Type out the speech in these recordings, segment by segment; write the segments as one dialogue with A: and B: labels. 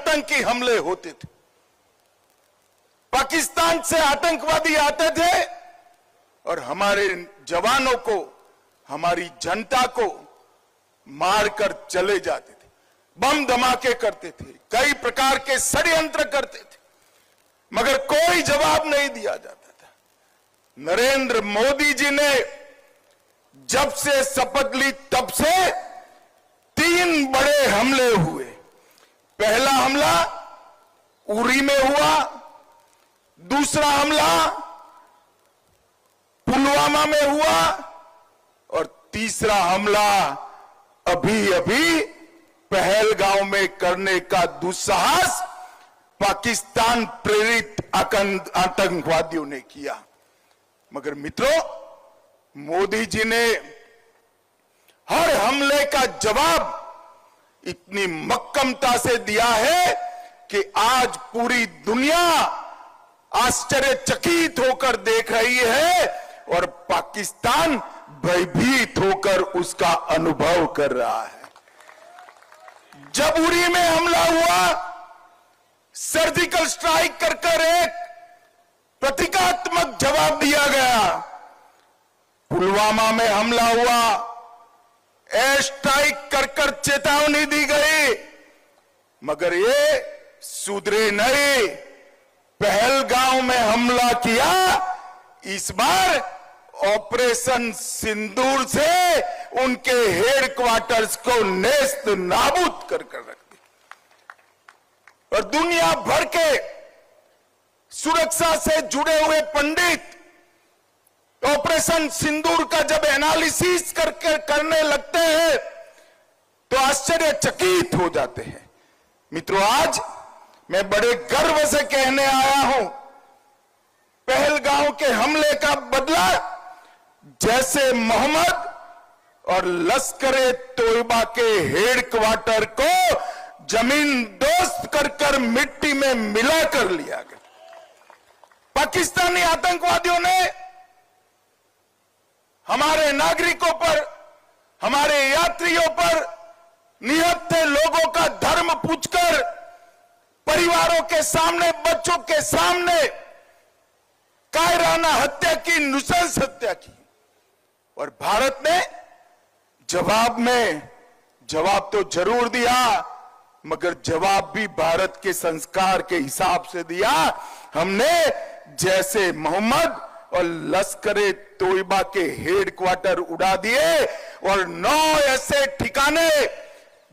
A: आतंकी हमले होते थे, पाकिस्तान से आतंकवादी आते थे और हमारे जवानों को, हमारी जनता को मारकर चले जाते थे, बम धमाके करते थे, कई प्रकार के षड्यंत्र करते थे, मगर कोई जवाब नहीं दिया जाता था। नरेंद्र मोदी जी ने जब से शपथ ली तब से 3 बड़े हमले हुए। पहला हमला उरी में हुआ, दूसरा हमला पुलवामा में हुआ और तीसरा हमला अभी अभी पहलगांव में करने का दुस्साहस पाकिस्तान प्रेरित आतंकवादियों ने किया। मगर मित्रों, मोदी जी ने हर हमले का जवाब इतनी मक्कमता से दिया है कि आज पूरी दुनिया आश्चर्यचकित होकर देख रही है और पाकिस्तान भयभीत होकर उसका अनुभव कर रहा है। जब उरी में हमला हुआ, सर्जिकल स्ट्राइक कर एक प्रतीकात्मक जवाब दिया गया। पुलवामा में हमला हुआ, एयर स्ट्राइक कर चेतावनी दी गई, मगर ये सुधरे नहीं। पहलगांव में हमला किया, इस बार ऑपरेशन सिंदूर से उनके हेडक्वार्टर्स को नेस्त नाबूद कर रख दिया। और दुनिया भर के सुरक्षा से जुड़े हुए पंडित ऑपरेशन सिंदूर का जब एनालिसिस करने लगते हैं तो आश्चर्यचकित हो जाते हैं। मित्रों, आज मैं बड़े गर्व से कहने आया हूं, पहलगांव के हमले का बदला जैसे मोहम्मद और लश्कर-ए तोयबा के हेडक्वार्टर को जमीन दोस्त कर मिट्टी में मिलाकर लिया गया। पाकिस्तानी आतंकवादियों ने हमारे नागरिकों पर, हमारे यात्रियों पर, निहत्थे लोगों का धर्म पूछकर, परिवारों के सामने, बच्चों के सामने कायराना हत्या की, नृशंस हत्या की। और भारत ने जवाब तो जरूर दिया, मगर जवाब भी भारत के संस्कार के हिसाब से दिया। हमने जैसे मोहम्मद और लश्कर-ए तोयबा के हेडक्वार्टर उड़ा दिए और 9 ऐसे ठिकाने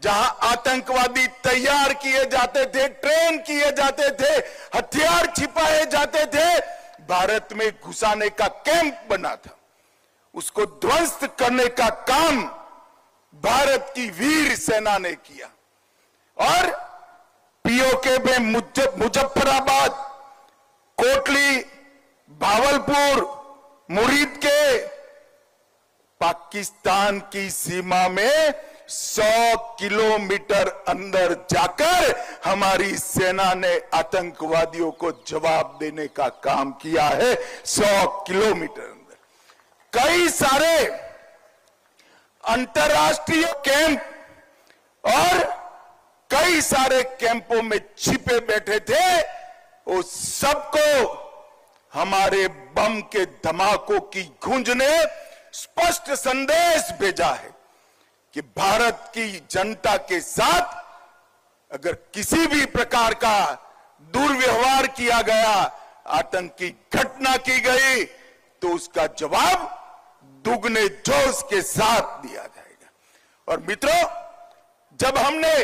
A: जहां आतंकवादी तैयार किए जाते थे, ट्रेन किए जाते थे, हथियार छिपाए जाते थे, भारत में घुसाने का कैंप बना था, उसको ध्वस्त करने का काम भारत की वीर सेना ने किया। और पीओके में मुजफ्फराबाद, कोटली, भावलपुर, मुरीद के पाकिस्तान की सीमा में 100 किलोमीटर अंदर जाकर हमारी सेना ने आतंकवादियों को जवाब देने का काम किया है। 100 किलोमीटर अंदर कई सारे अंतर्राष्ट्रीय कैंप और कई सारे कैंपों में छिपे बैठे थे, वो सबको हमारे बम के धमाकों की गूंज ने स्पष्ट संदेश भेजा है कि भारत की जनता के साथ अगर किसी भी प्रकार का दुर्व्यवहार किया गया, आतंकी घटना की गई, तो उसका जवाब दुगने जोश के साथ दिया जाएगा। और मित्रों, जब हमने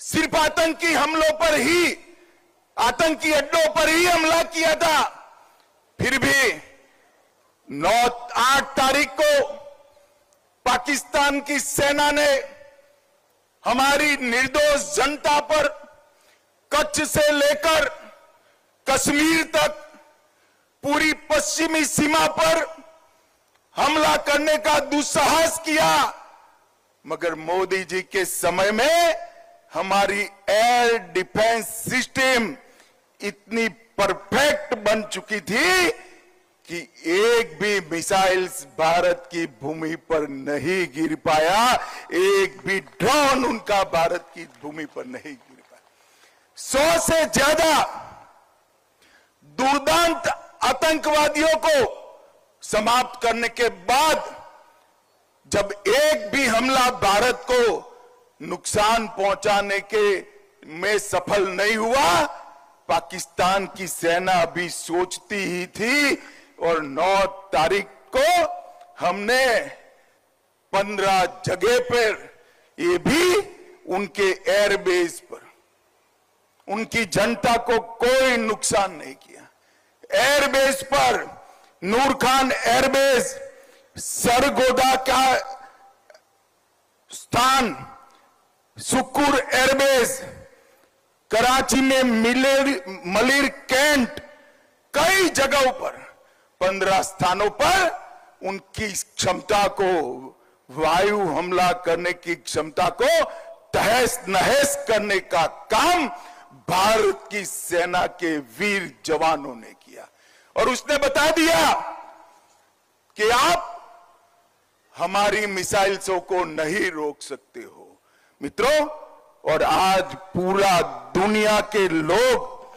A: सिर्फ आतंकी हमलों पर ही, आतंकी अड्डों पर ही हमला किया था, फिर भी 8 तारीख को पाकिस्तान की सेना ने हमारी निर्दोष जनता पर कच्छ से लेकर कश्मीर तक पूरी पश्चिमी सीमा पर हमला करने का दुस्साहस किया। मगर मोदी जी के समय में हमारी एयर डिफेंस सिस्टम इतनी परफेक्ट बन चुकी थी कि एक भी मिसाइल्स भारत की भूमि पर नहीं गिर पाया, एक भी ड्रोन उनका भारत की भूमि पर नहीं गिर पाया। 100 से ज्यादा दुर्दांत आतंकवादियों को समाप्त करने के बाद जब एक भी हमला भारत को नुकसान पहुंचाने के में सफल नहीं हुआ, पाकिस्तान की सेना अभी सोचती ही थी। और 9 तारीख को हमने 15 जगह पर, ये भी उनके एयरबेस पर, उनकी जनता को कोई नुकसान नहीं किया। एयरबेस पर नूर खान एयरबेस, सरगोदा का स्थान, सुकुर एयरबेस, कराची में मलिर कैंट, कई जगहों पर 15 स्थानों पर उनकी क्षमता को, वायु हमला करने की क्षमता को तहस नहस करने का काम भारत की सेना के वीर जवानों ने किया। और उसने बता दिया कि आप हमारी मिसाइल्सों को नहीं रोक सकते हो। मित्रों, और आज पूरा दुनिया के लोग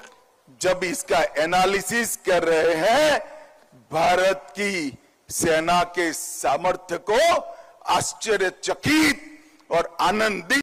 A: जब इसका एनालिसिस कर रहे हैं, भारत की सेना के सामर्थ्य को आश्चर्यचकित और आनंदित